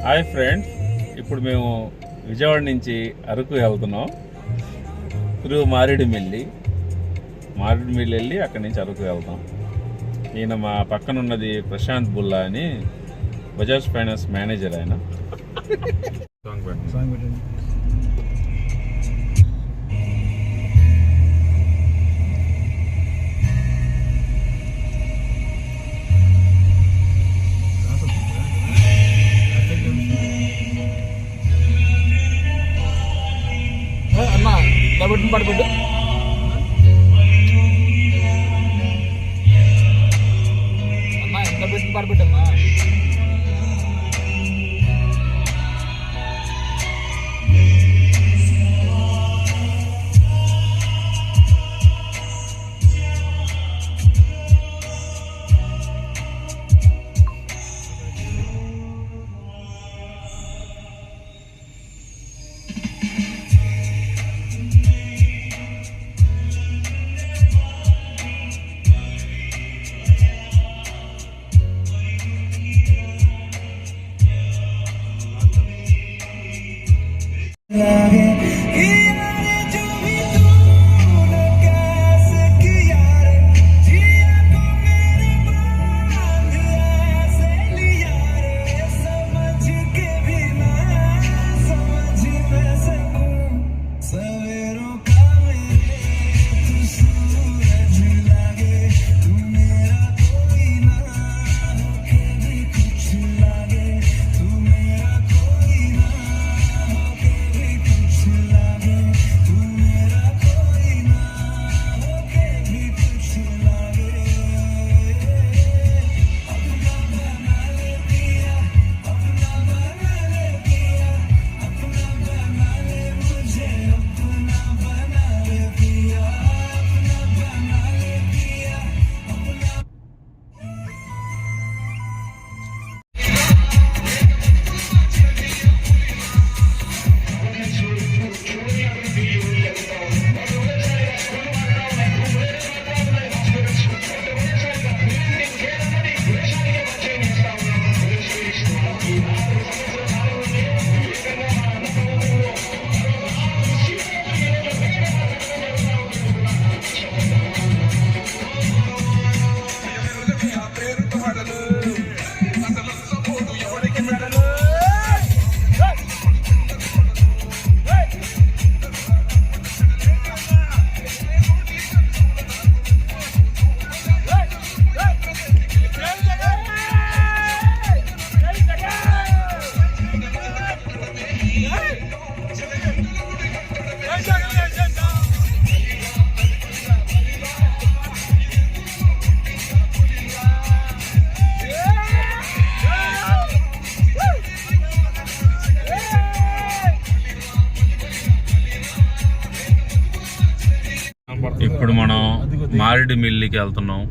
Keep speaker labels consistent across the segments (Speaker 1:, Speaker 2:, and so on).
Speaker 1: Hi friends, ఇప్పుడు మేము విజయవాడ నుంచి అరకు వెళ్తున్నాం. త్రూ మారేడుమిల్లి వెళ్ళి అక్కడి నుంచి అరకు వెళ్తాం. ఈయన మా పక్కన ఉన్నది ప్రశాంత్ బుల్లా అని బజాజ్ ఫైనాన్స్ మేనేజర్. ఆయన
Speaker 2: పడిపోద్దు. అమ్మా ఎంత పెట్టి పడిపోద్దమ్మా.
Speaker 1: ఇప్పుడు మనం మారేడుమిల్లికి వెళ్తున్నాం.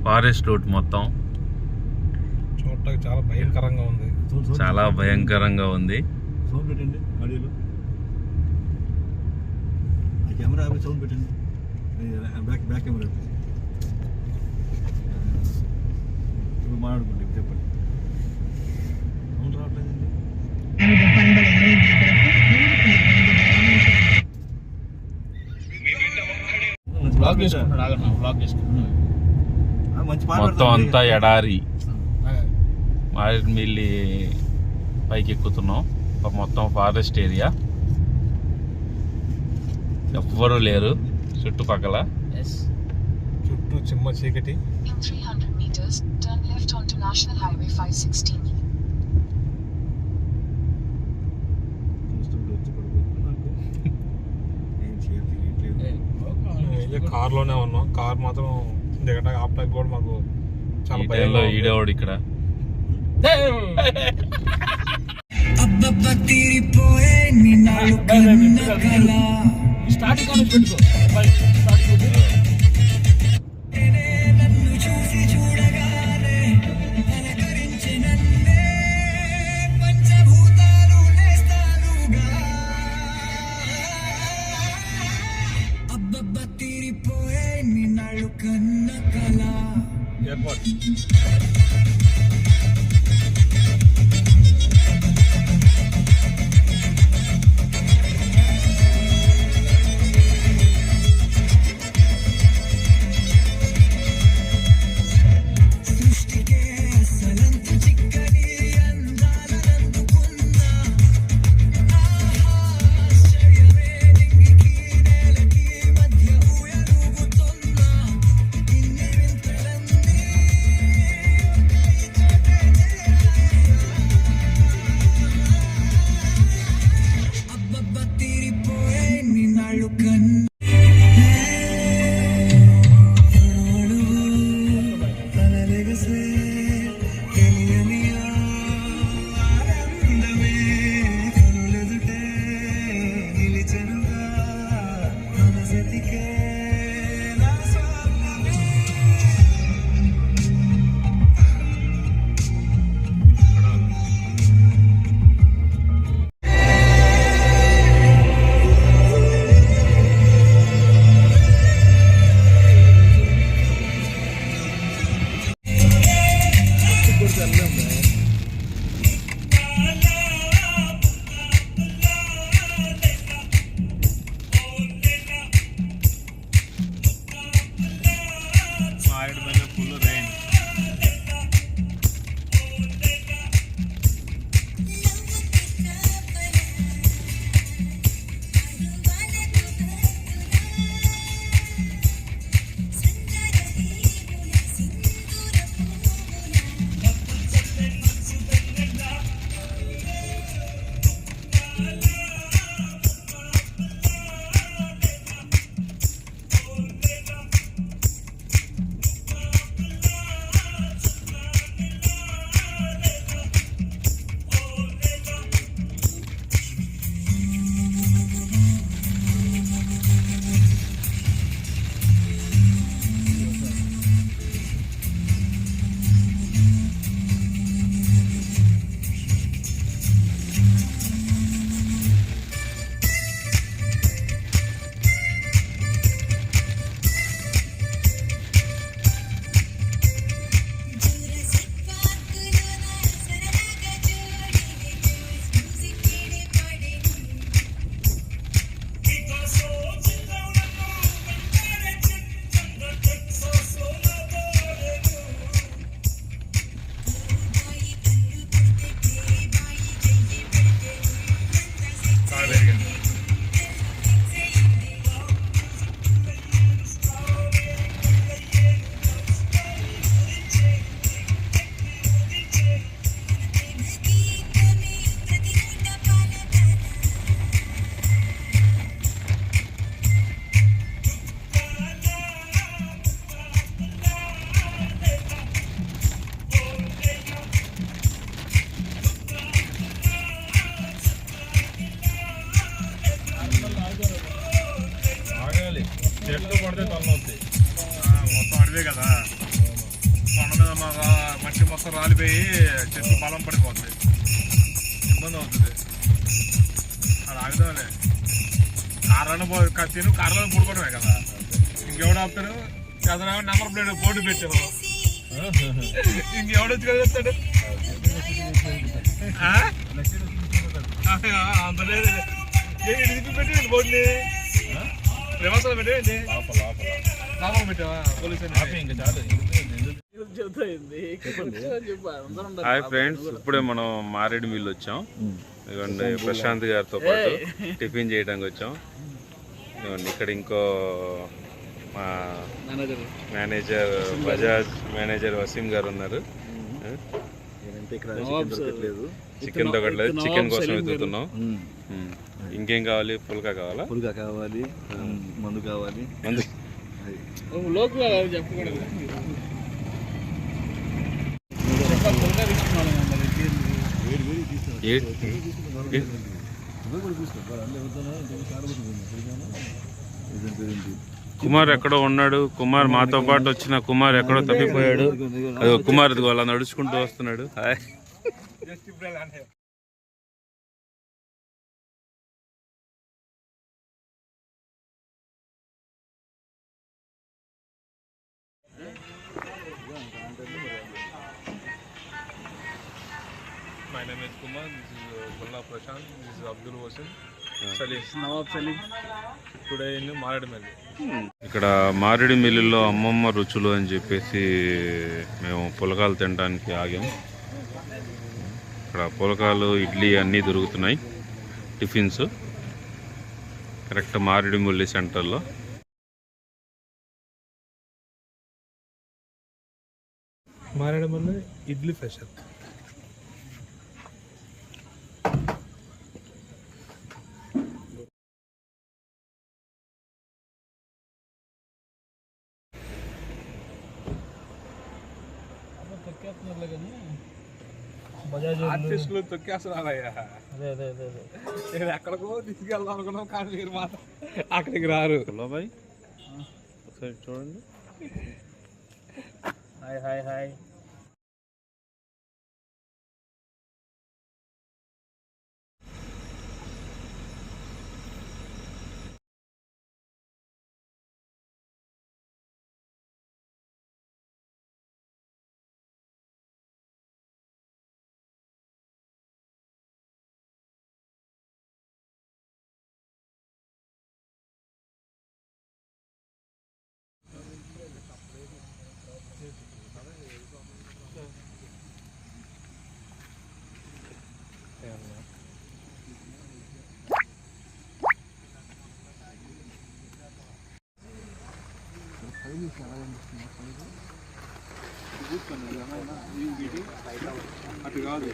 Speaker 1: ఫారెస్ట్ రూట్ మొత్తం
Speaker 2: చూడటానికి చాలా భయంకరంగా ఉంది. సౌండ్ పెట్టండి. బ్యాక్ కెమెరా ఇప్పుడు మాట్లాడుకోండి. చెప్పండి. సౌండ్ రావట్లేదండి.
Speaker 1: మొత్తం అంతా ఎడారి. మారేడుమిల్లి పైకి ఎక్కుతున్నాం. మొత్తం ఫారెస్ట్ ఏరియా, ఎవ్వరూ లేరు చుట్టుపక్కల.
Speaker 2: చుట్టూ చిమ్మ చీకటి. కార్ లోనే ఉన్నాం. కార్ మాత్రం దిగటానికి ఆపటానికి కూడా మాకు చాలా భయంలో.
Speaker 1: ఈడేవాడు ఇక్కడ
Speaker 2: ఎయిర్పోర్ట్. అడివే కదా, కొండ మీద మట్టి మొత్తం రాలిపోయి చెట్టు బలం పడిపోతుంది, ఇబ్బంది అవుతుంది. అది ఆగుదాంలే, తిను కార్లో పడుకోవడమే కదా, ఇంకెవడు ఆపుతారు? చదరావు నెంబర్ ప్లేట్ పోటీ పెట్టావు, ఇంకెవడొచ్చి కదా చెప్తాడు. అంత లేదు, పెట్టేయండి బోర్డుని, వ్యవస్థలో పెట్టేయండి. లోపల పెట్టావా పోలీసు?
Speaker 1: హాయ్ ఫ్రెండ్స్, ఇప్పుడే మనం మారేడుమిల్లి వచ్చాం. ఇదిగోండి ప్రశాంత్ గారితో పాటు టిఫిన్ చేయడానికి వచ్చాం. ఇదిగోండి ఇక్కడ ఇంకో మా మేనేజర్ బజాజ్ మేనేజర్ వసీం గారు ఉన్నారు. చికెన్ దొరకట్లేదు, చికెన్ కోసం వెతుకుతున్నాం. ఇంకేం కావాలి? పుల్కా కావాలా?
Speaker 3: పుల్కా కావాలి, మందు కావాలి.
Speaker 1: మందు
Speaker 2: చెప్పకూడదు.
Speaker 1: కుమార్ ఎక్కడో ఉన్నాడు. కుమార్ మాతో పాటు వచ్చిన కుమార్ ఎక్కడో తప్పిపోయాడు. అదో కుమార్ అలా నడుచుకుంటూ వస్తున్నాడు. Hi.
Speaker 2: My name is Kumar. This is Gulla Prashant. This is Abdul Wasim. Nawab Salim. Today in Maredimilli.
Speaker 1: ఇక్కడ మారేడుమిల్లిలో అమ్మమ్మ రుచులు అని చెప్పేసి మేము పులకాలు తినడానికి ఆగాం. ఇక్కడ పులకాలు, ఇడ్లీ అన్నీ దొరుకుతున్నాయి, టిఫిన్స్. కరెక్ట్ మారేడుమిల్లి సెంటర్లో.
Speaker 2: మారేడుమిల్లి ఇడ్లీ స్పెషల్. ఆర్టిస్టులు తొక్కేస్తున్నారయ్యా. నేను ఎక్కడికో తీసుకెళ్దాం అనుకున్నాం, కానీ మీరు మాత్రం అక్కడికి రారు.
Speaker 1: బాయ్ ఒకసారి చూడండి.
Speaker 3: Hi hi hi.
Speaker 2: అటు కాదు,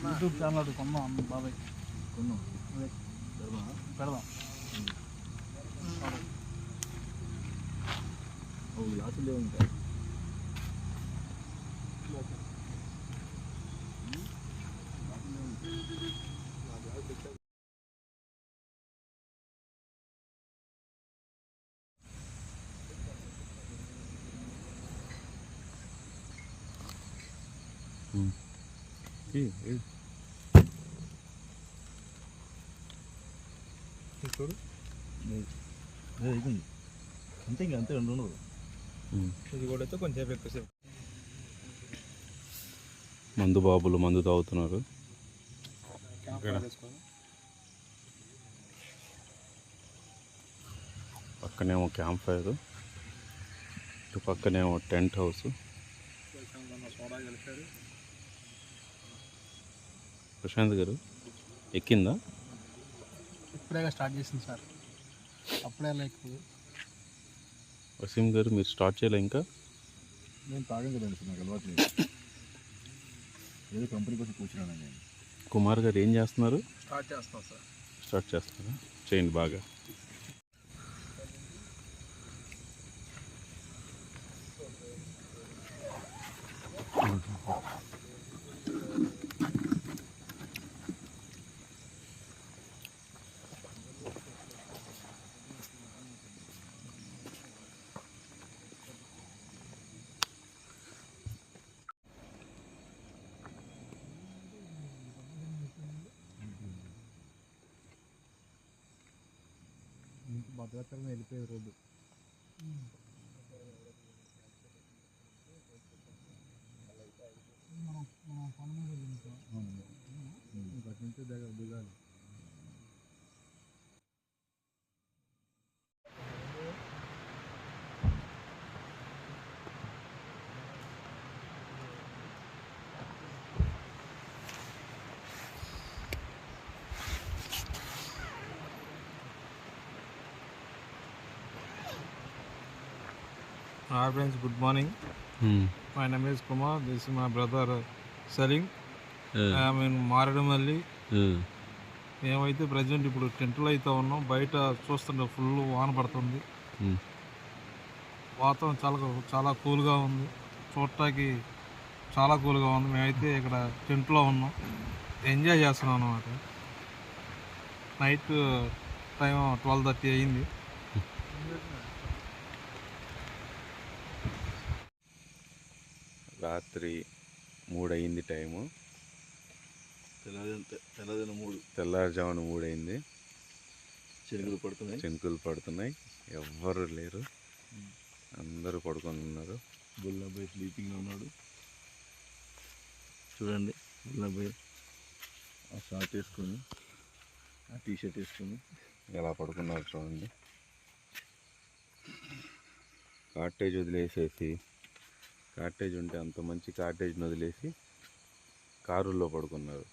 Speaker 3: యూట్యూబ్ ఛానల్ కొన్నాం బాబాయ్, కొన్నాం పెడదాం. గ్లాసులే ఉంటాయి.
Speaker 2: చూడు
Speaker 3: అంతే, ఇంకా అంతే ఉండదు.
Speaker 2: ఇది కూడా అయితే కొంచెం ఎక్కువసేపు.
Speaker 1: మందు బాబులు మందు తాగుతున్నారు. పక్కనేమో క్యాంప్ ఫైర్, ఇటు పక్కనేమో టెంట్ హౌస్. ప్రశాంత్ గారు ఎక్కిందా?
Speaker 3: ఇప్పుడే స్టార్ట్ చేసింది సార్, అప్పుడే లైక్
Speaker 1: వసీం గారు మీరు స్టార్ట్ చేయలే ఇంకా?
Speaker 3: నేను తాగం కదండి సార్, నాకు అలవాటు లేదు. ఏదో కంపెనీ కోసం కూర్చున్నాను నేను.
Speaker 1: కుమార్ గారు ఏం చేస్తున్నారు?
Speaker 2: స్టార్ట్ చేస్తాం సార్.
Speaker 1: స్టార్ట్ చేస్తారా? చేయండి బాగా.
Speaker 3: భద్రాచలం వెళ్ళిపోయే రోడ్డు. అటు నుంచి దిగాలి.
Speaker 2: Hi friends, good morning. My name is Kumar. This is my brother Salim. I am in Maradumali. మేమైతే ప్రజెంట్ ఇప్పుడు టెంట్లో అయితే ఉన్నాం. బయట చూస్తుంటే ఫుల్ వాన పడుతుంది. వాతావరణం చాలా కూల్గా ఉంది. చూడటానికి చాలా కూల్గా ఉంది. మేమైతే ఇక్కడ టెంట్లో ఉన్నాం, ఎంజాయ్ చేస్తున్నాం అన్నమాట. నైట్ టైం 12:30 అయింది.
Speaker 1: రాత్రి 3 అయింది టైము. తెల్లారుజామున 3 అయింది. చినుకులు పడుతున్నాయి. ఎవ్వరు లేరు, అందరూ పడుకొని ఉన్నారు.
Speaker 3: బుల్లబాయ్ స్లీపింగ్లో ఉన్నాడు. చూడండి, బుల్లబాయ్ ఆ షార్ట్ వేసుకొని, ఆ టీషర్ట్ వేసుకొని
Speaker 1: ఎలా పడుకున్నారు చూడండి. కాటేజ్ వదిలేసేసి, కాటేజ్ ఉంటే అంత మంచి కాటేజ్ని వదిలేసి కారుల్లో పడుకున్నారు.